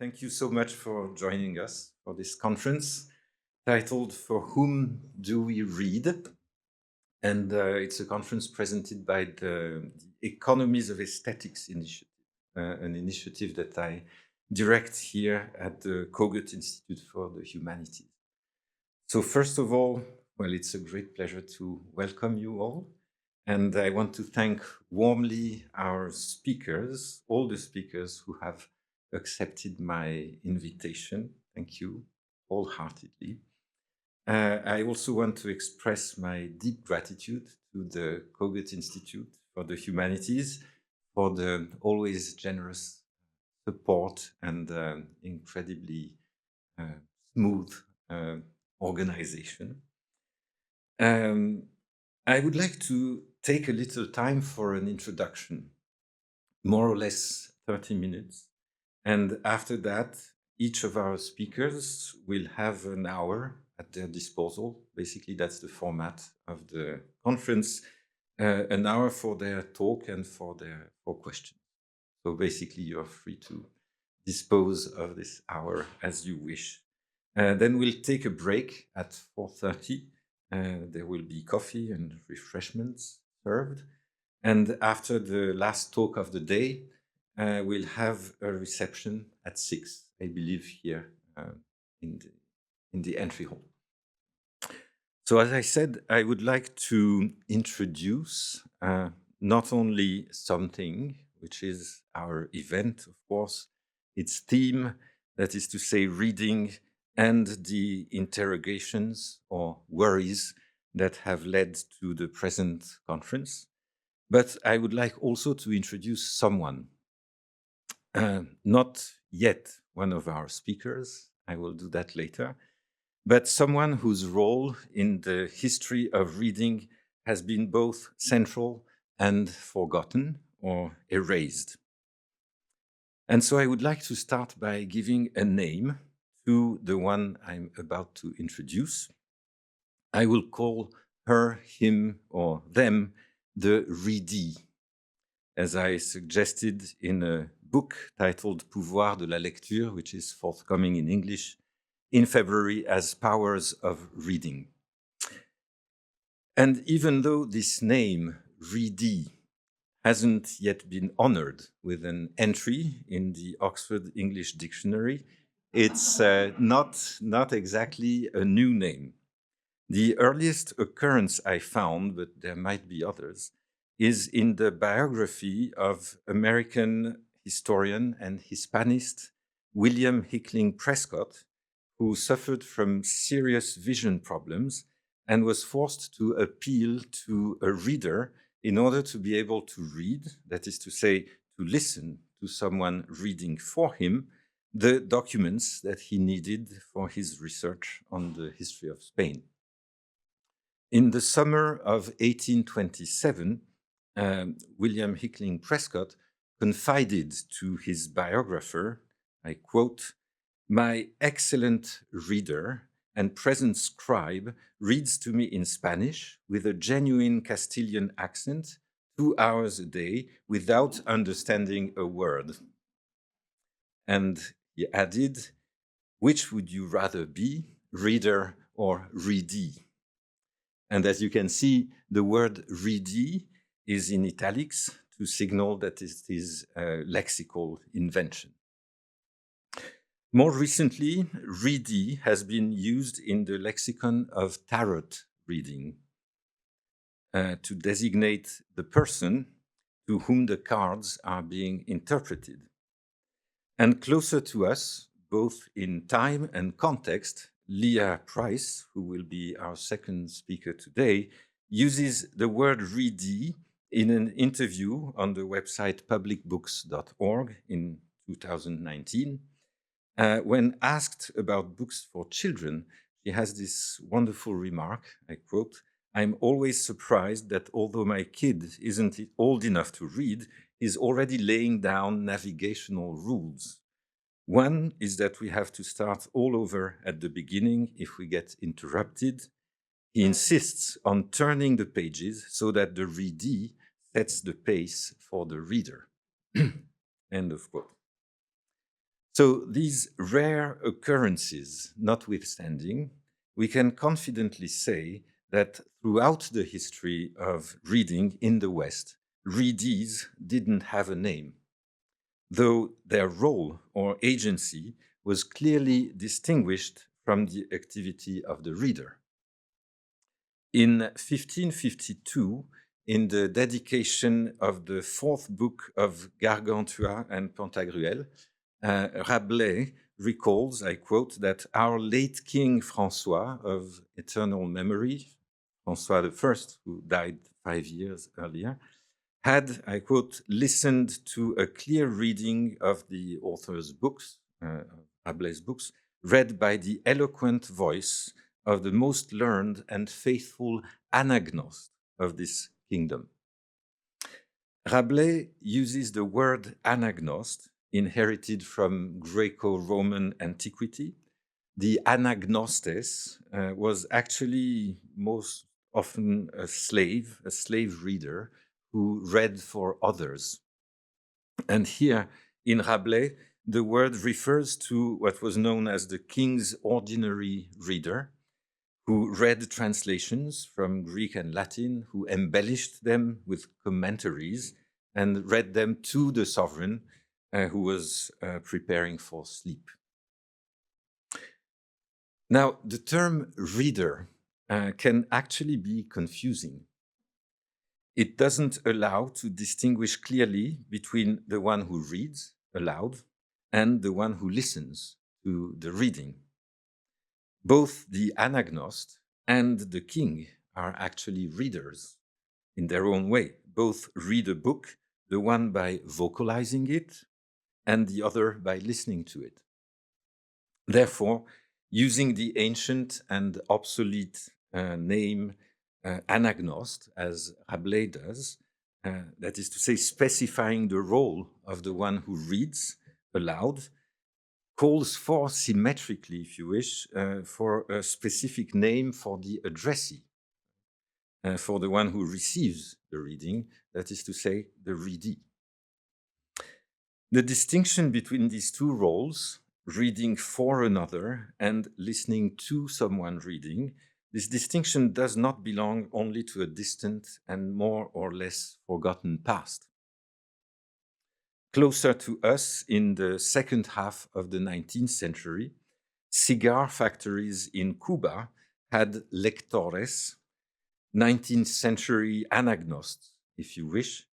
Thank you so much for joining us for this conference titled For Whom Do We Read? And it's a conference presented by the Economies of Aesthetics initiative, an initiative that I direct here at the Kogut Institute for the Humanities. So first of all, well, it's a great pleasure to welcome you all. And I want to thank warmly our speakers, all the speakers who have accepted my invitation. Thank you wholeheartedly. I also want to express my deep gratitude to the Kogut Institute for the Humanities for the always generous support and incredibly smooth organization. I would like to take a little time for an introduction, more or less 30 minutes. And after that, each of our speakers will have an hour at their disposal. Basically, that's the format of the conference, an hour for their talk and for questions. So basically, you're free to dispose of this hour as you wish. Then we'll take a break at 4:30. There will be coffee and refreshments served. And after the last talk of the day, we'll have a reception at 6, I believe, here in the entry hall. So as I said, I would like to introduce not only something, which is our event, of course, its theme, that is to say, reading, and the interrogations or worries that have led to the present conference. But I would like also to introduce someone, not yet one of our speakers, I will do that later, but someone whose role in the history of reading has been both central and forgotten or erased. And so I would like to start by giving a name to the one I'm about to introduce. I will call her, him, or them the Readee, as I suggested in a book titled Pouvoir de la Lecture, which is forthcoming in English in February as Powers of Reading. And even though this name, Readee, hasn't yet been honored with an entry in the Oxford English Dictionary, it's not exactly a new name. The earliest occurrence I found, but there might be others, is in the biography of American historian and Hispanist William Hickling Prescott, who suffered from serious vision problems and was forced to appeal to a reader in order to be able to read, that is to say, to listen to someone reading for him, the documents that he needed for his research on the history of Spain. In the summer of 1827, William Hickling Prescott confided to his biographer, I quote, "My excellent reader and present scribe reads to me in Spanish with a genuine Castilian accent 2 hours a day without understanding a word." And he added, "Which would you rather be, reader or readee?" And as you can see, the word readee is in italics to signal that it is a lexical invention. More recently, readee has been used in the lexicon of tarot reading to designate the person to whom the cards are being interpreted. And closer to us, both in time and context, Leah Price, who will be our second speaker today, uses the word readee in an interview on the website publicbooks.org in 2019. When asked about books for children, she has this wonderful remark, I quote, "I'm always surprised that although my kid isn't old enough to read, he's already laying down navigational rules. One is that we have to start all over at the beginning if we get interrupted. He insists on turning the pages so that the readee sets the pace for the reader." End of quote. So these rare occurrences notwithstanding, we can confidently say that throughout the history of reading in the West, readees didn't have a name, though their role or agency was clearly distinguished from the activity of the reader. In 1552, in the dedication of the fourth book of Gargantua and Pantagruel, Rabelais recalls, I quote, that our late King Francois of eternal memory, Francois I, who died 5 years earlier, had, I quote, listened to a clear reading of the author's books, Rabelais' books, read by the eloquent voice of the most learned and faithful anagnost of this kingdom. Rabelais uses the word anagnost, inherited from Greco-Roman antiquity. The anagnostes was actually most often a slave reader who read for others. And here in Rabelais, the word refers to what was known as the king's ordinary reader, who read translations from Greek and Latin, who embellished them with commentaries and read them to the sovereign who was preparing for sleep. Now, the term reader can actually be confusing. It doesn't allow to distinguish clearly between the one who reads aloud and the one who listens to the reading. Both the anagnost and the king are actually readers in their own way. Both read a book, the one by vocalizing it and the other by listening to it. Therefore, using the ancient and obsolete name anagnost, as Rabelais does, that is to say, specifying the role of the one who reads aloud, calls for, symmetrically, if you wish, for a specific name for the addressee, for the one who receives the reading, that is to say, the readee. The distinction between these two roles, reading for another and listening to someone reading, this distinction does not belong only to a distant and more or less forgotten past. Closer to us, in the second half of the 19th century, cigar factories in Cuba had lectores, 19th century anagnosts, if you wish,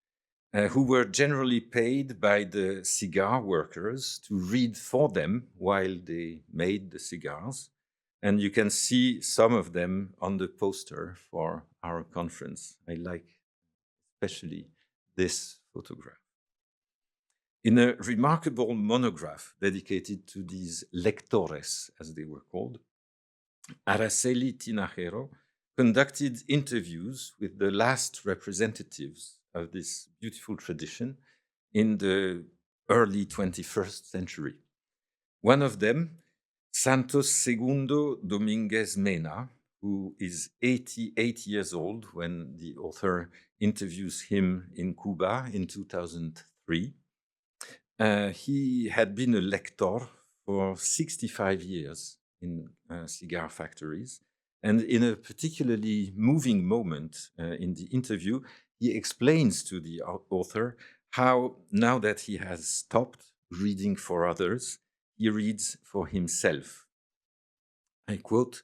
who were generally paid by the cigar workers to read for them while they made the cigars. And you can see some of them on the poster for our conference. I like especially this photograph. In a remarkable monograph dedicated to these lectores, as they were called, Araceli Tinajero conducted interviews with the last representatives of this beautiful tradition in the early 21st century. One of them, Santos Segundo Dominguez Mena, who is 88 years old when the author interviews him in Cuba in 2003. He had been a lector for 65 years in cigar factories. And in a particularly moving moment in the interview, he explains to the author how, now that he has stopped reading for others, he reads for himself. I quote,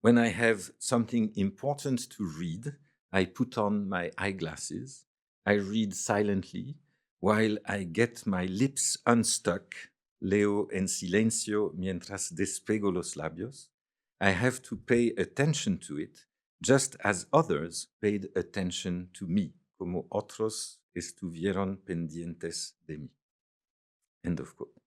"When I have something important to read, I put on my eyeglasses, I read silently, while I get my lips unstuck, leo en silencio mientras despego los labios. I have to pay attention to it, just as others paid attention to me, como otros estuvieron pendientes de mí." End of quote.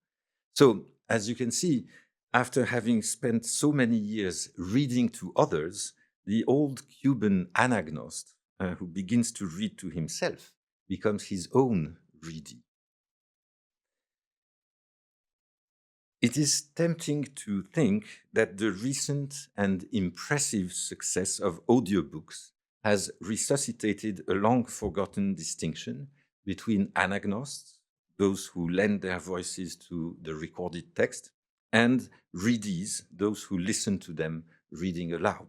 So, as you can see, after having spent so many years reading to others, the old Cuban anagnost, who begins to read to himself, becomes his own readee. It is tempting to think that the recent and impressive success of audiobooks has resuscitated a long-forgotten distinction between anagnosts, those who lend their voices to the recorded text, and readees, those who listen to them reading aloud.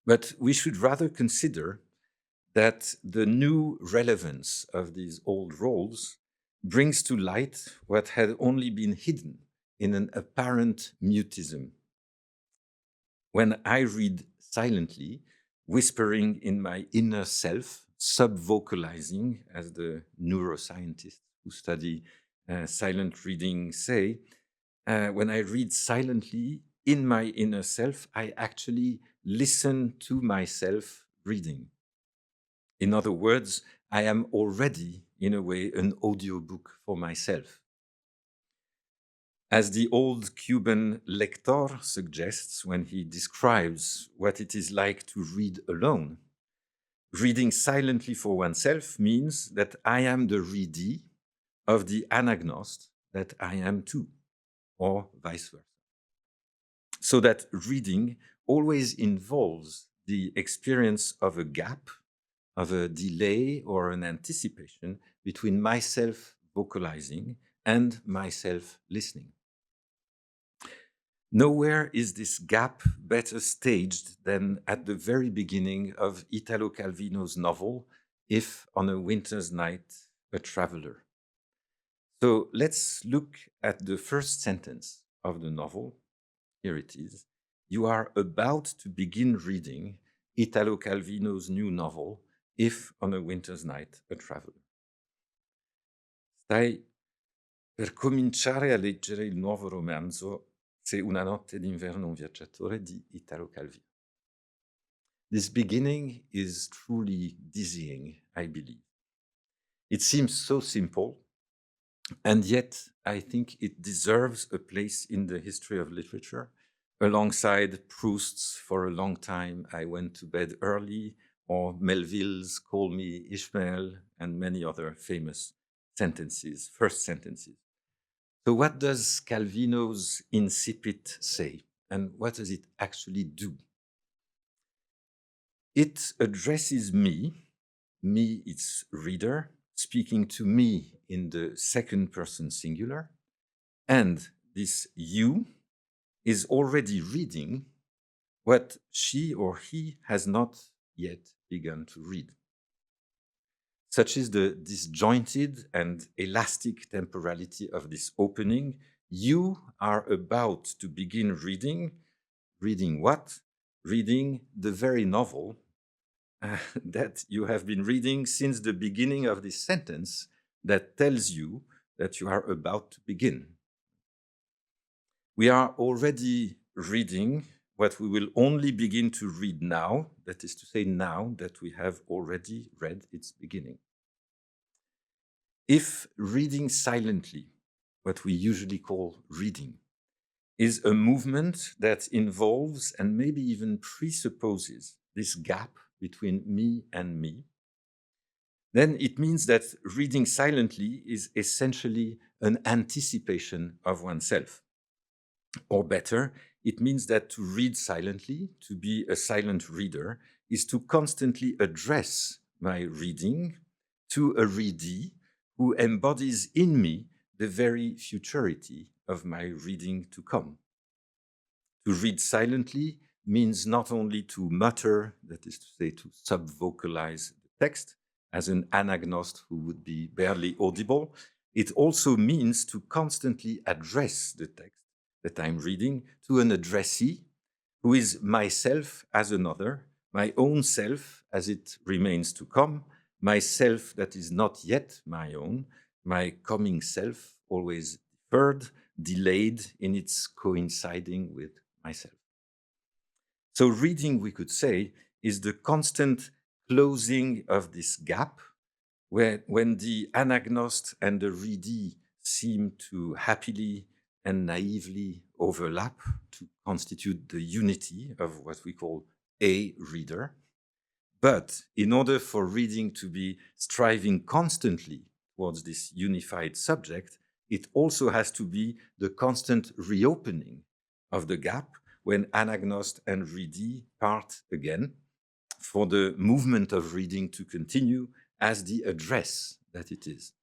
But we should rather consider that the new relevance of these old roles brings to light what had only been hidden in an apparent mutism. When I read silently, whispering in my inner self, sub-vocalizing, as the neuroscientists who study silent reading say, when I read silently in my inner self, I actually listen to myself reading. In other words, I am already, in a way, an audiobook for myself. As the old Cuban lector suggests when he describes what it is like to read alone, reading silently for oneself means that I am the readee of the anagnost that I am too, or vice versa. So that reading always involves the experience of a gap, of a delay or an anticipation between myself vocalizing and myself listening. Nowhere is this gap better staged than at the very beginning of Italo Calvino's novel, If on a Winter's Night, a Traveler. So let's look at the first sentence of the novel. Here it is. You are about to begin reading Italo Calvino's new novel, If on a Winter's Night, a Traveler. Stai per cominciare a leggere il nuovo romanzo Se una notte d'inverno un viaggiatore di Italo Calvino. This beginning is truly dizzying, I believe. It seems so simple, and yet I think it deserves a place in the history of literature, alongside Proust's For a Long Time I Went to Bed Early, or Melville's Call Me Ishmael, and many other famous sentences, first sentences. So what does Calvino's incipit say, and what does it actually do? It addresses me, its reader, speaking to me in the second person singular, and this you is already reading what she or he has not yet begun to read. Such is the disjointed and elastic temporality of this opening. You are about to begin reading. Reading what? Reading the very novel that you have been reading since the beginning of this sentence that tells you that you are about to begin. We are already reading what we will only begin to read now, that is to say now that we have already read its beginning. If reading silently, what we usually call reading, is a movement that involves and maybe even presupposes this gap between me and me, then it means that reading silently is essentially an anticipation of oneself. Or better, it means that to read silently, to be a silent reader, is to constantly address my reading to a readee who embodies in me the very futurity of my reading to come. To read silently means not only to mutter, that is to say, to sub-vocalize the text as an anagnost who would be barely audible. It also means to constantly address the text that I'm reading to an addressee who is myself as another, my own self as it remains to come, myself that is not yet my own, my coming self, always deferred, delayed in its coinciding with myself. So reading, we could say, is the constant closing of this gap where when the anagnost and the readee seem to happily and naively overlap to constitute the unity of what we call a reader. But in order for reading to be striving constantly towards this unified subject, it also has to be the constant reopening of the gap when anagnost and readee part again for the movement of reading to continue as the address that it is.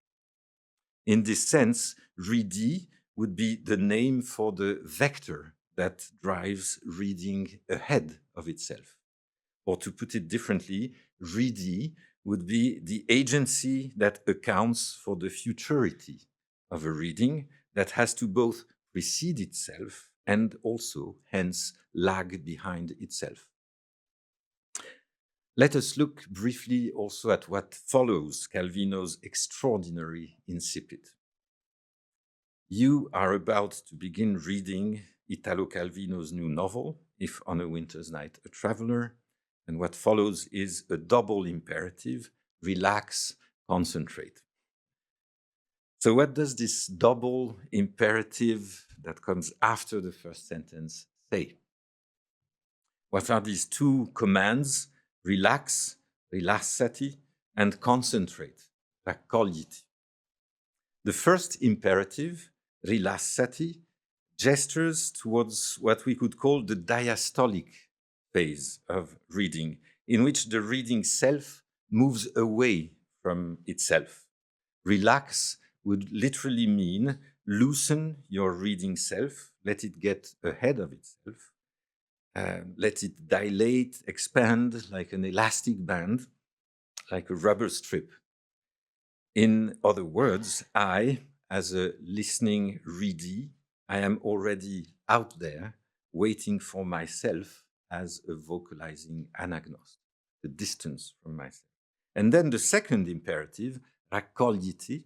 In this sense, Readee would be the name for the vector that drives reading ahead of itself. Or to put it differently, Readee would be the agency that accounts for the futurity of a reading that has to both precede itself and also, hence, lag behind itself. Let us look briefly also at what follows Calvino's extraordinary incipit. You are about to begin reading Italo Calvino's new novel, If on a Winter's Night a Traveler, and what follows is a double imperative: relax, concentrate. So what does this double imperative that comes after the first sentence say? What are these two commands? Relax, rilassati, and concentrate, raccogliti. The first imperative, rilassati, gestures towards what we could call the diastolic phase of reading, in which the reading self moves away from itself. Relax would literally mean loosen your reading self, let it get ahead of itself, let it dilate, expand like an elastic band, like a rubber strip. In other words, I, as a listening readee, I am already out there waiting for myself as a vocalizing anagnost, the distance from myself. And then the second imperative, raccogliti,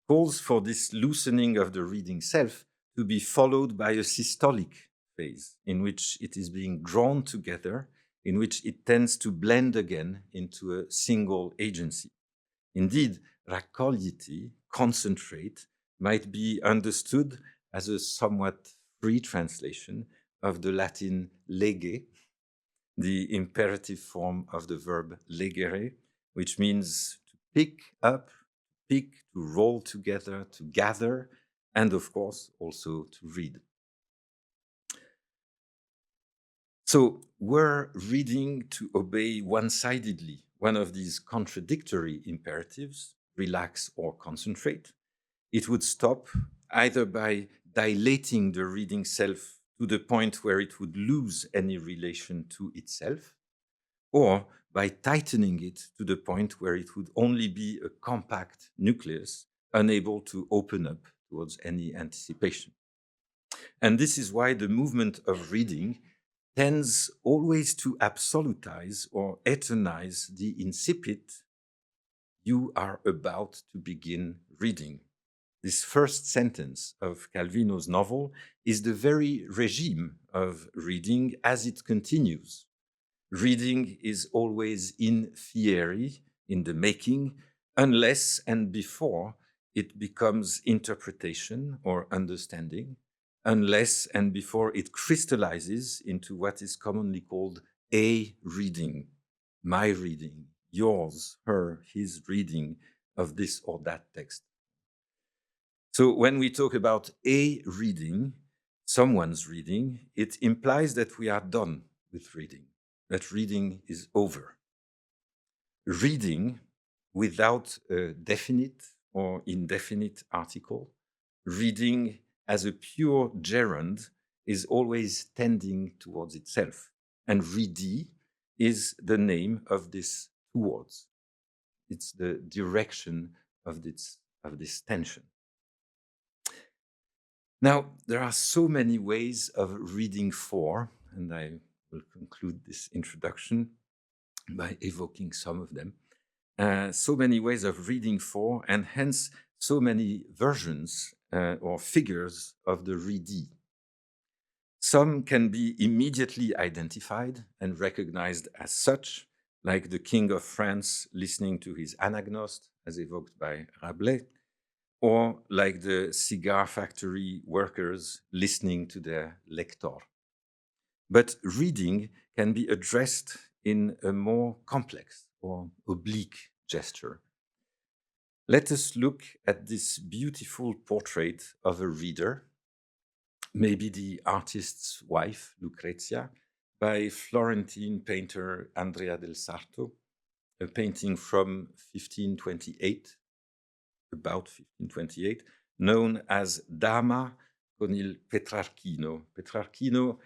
calls for this loosening of the reading self to be followed by a systolic phase in which it is being drawn together, in which it tends to blend again into a single agency. Indeed, raccogliti, concentrate, might be understood as a somewhat free translation of the Latin lege, the imperative form of the verb legere, which means to pick up, to roll together, to gather, and of course also to read. So were reading to obey one-sidedly one of these contradictory imperatives, relax or concentrate, it would stop either by dilating the reading self to the point where it would lose any relation to itself, or by tightening it to the point where it would only be a compact nucleus, unable to open up towards any anticipation. And this is why the movement of reading tends always to absolutize or eternize the incipit, you are about to begin reading. This first sentence of Calvino's novel is the very regime of reading as it continues. Reading is always in fieri, in the making, unless and before it becomes interpretation or understanding, unless and before it crystallizes into what is commonly called a reading, my reading, yours, her, his reading of this or that text. So when we talk about a reading, someone's reading, it implies that we are done with reading, that reading is over. Reading without a definite or indefinite article, reading as a pure gerund, is always tending towards itself. And readee is the name of this towards. It's the direction of this tension. Now, there are so many ways of reading for, and I will conclude this introduction by evoking some of them. So many ways of reading for, and hence so many versions or figures of the readee. Some can be immediately identified and recognized as such, like the King of France listening to his anagnost, as evoked by Rabelais, or like the cigar factory workers listening to their lector. But reading can be addressed in a more complex or oblique gesture. Let us look at this beautiful portrait of a reader, maybe the artist's wife, Lucrezia, by Florentine painter Andrea del Sarto, a painting from 1528. about 1528, known as Dama con il Petrarchino. Petrarchino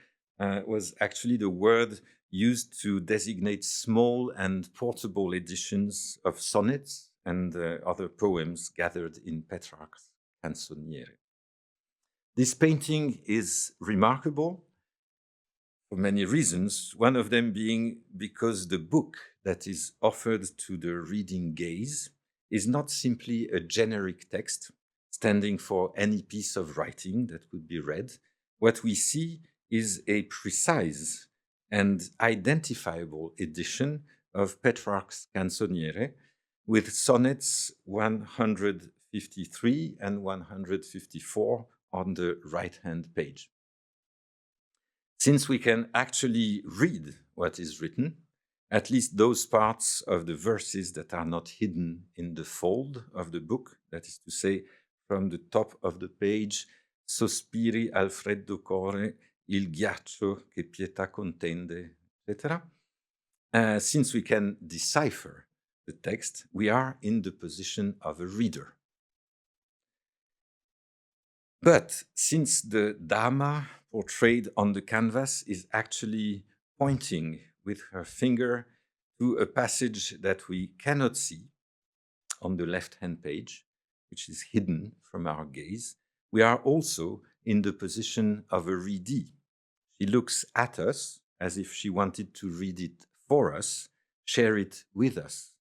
was actually the word used to designate small and portable editions of sonnets and other poems gathered in Petrarch's Canzoniere. This painting is remarkable for many reasons, one of them being because the book that is offered to the reading gaze is not simply a generic text standing for any piece of writing that would be read. What we see is a precise and identifiable edition of Petrarch's Canzoniere with sonnets 153 and 154 on the right-hand page. Since we can actually read what is written, at least those parts of the verses that are not hidden in the fold of the book, that is to say, from the top of the page, sospiri al freddo core, il ghiaccio che pietà contende, etc. Since we can decipher the text, we are in the position of a reader. But since the Dama portrayed on the canvas is actually pointing with her finger to a passage that we cannot see on the left-hand page, which is hidden from our gaze, we are also in the position of a readee. She looks at us as if she wanted to read it for us, share it with us.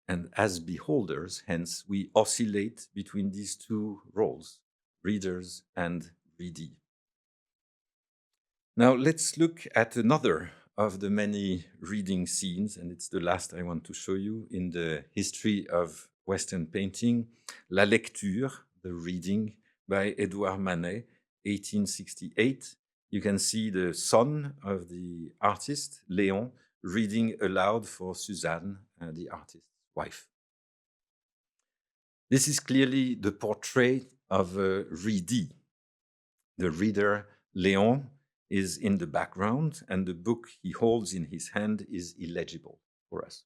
And as beholders, hence, we oscillate between these two roles, readers and readee. Now let's look at another of the many reading scenes, and it's the last I want to show you in the history of Western painting, La Lecture, the reading, by Edouard Manet, 1868. You can see the son of the artist, Léon, reading aloud for Suzanne, the artist's wife. This is clearly the portrait of a readee. The reader, Léon, is in the background, and the book he holds in his hand is illegible for us.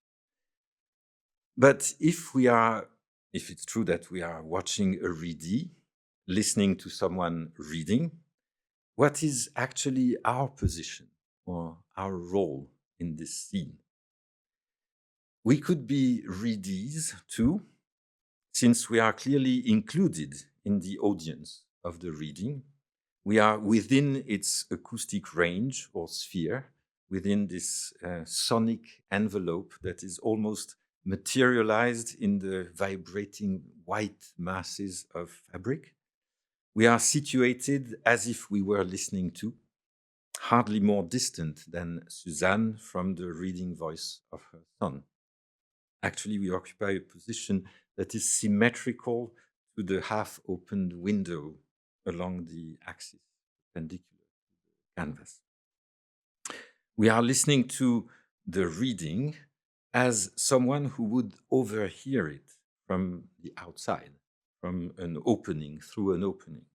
But if it's true that we are watching a readee, listening to someone reading, what is actually our position or our role in this scene? We could be readees too, since we are clearly included in the audience of the reading. We are within its acoustic range or sphere, within this sonic envelope that is almost materialized in the vibrating white masses of fabric. We are situated as if we were listening to, hardly more distant than Suzanne from the reading voice of her son. Actually, we occupy a position that is symmetrical to the half-opened window along the axis, perpendicular to the canvas. We are listening to the reading as someone who would overhear it from the outside, from an opening, through an opening.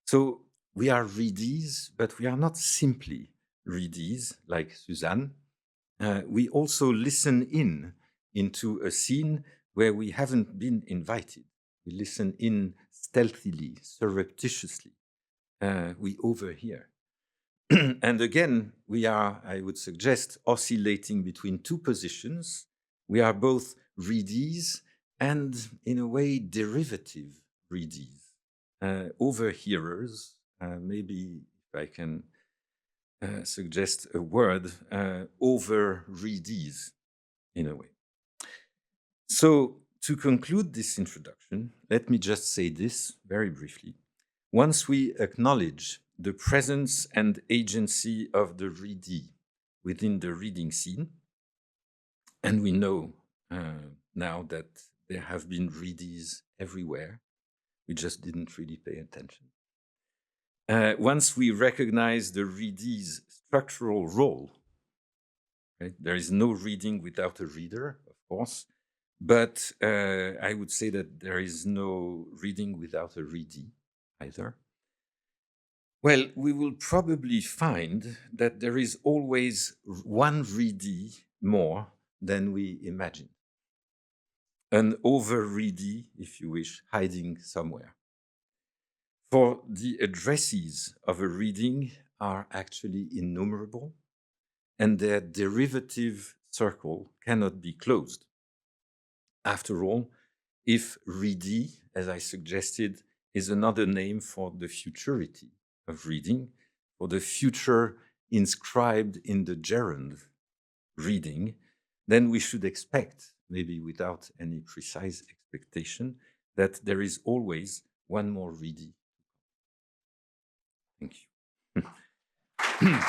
So we are readees, but we are not simply readees like Suzanne. We also listen into a scene where we haven't been invited. We listen in stealthily, surreptitiously. We overhear. And again, we are, I would suggest, oscillating between two positions. We are both readees and, in a way, derivative readees, overhearers. Maybe if I can suggest a word, over-readees, in a way. So, to conclude this introduction, let me just say this very briefly. Once we acknowledge the presence and agency of the readee within the reading scene, and we know now that there have been readees everywhere, we just didn't really pay attention. Once we recognize the readee's structural role, right? There is no reading without a reader, of course, but I would say that there is no reading without a readee either. Well, we will probably find that there is always one readee more than we imagine. an over-readee, if you wish, hiding somewhere. For the addressees of a reading are actually innumerable, and their derivative circle cannot be closed. After all, if Readee, as I suggested, is another name for the futurity of reading, for the future inscribed in the gerund reading, then we should expect, maybe without any precise expectation, that there is always one more Readee. Thank you.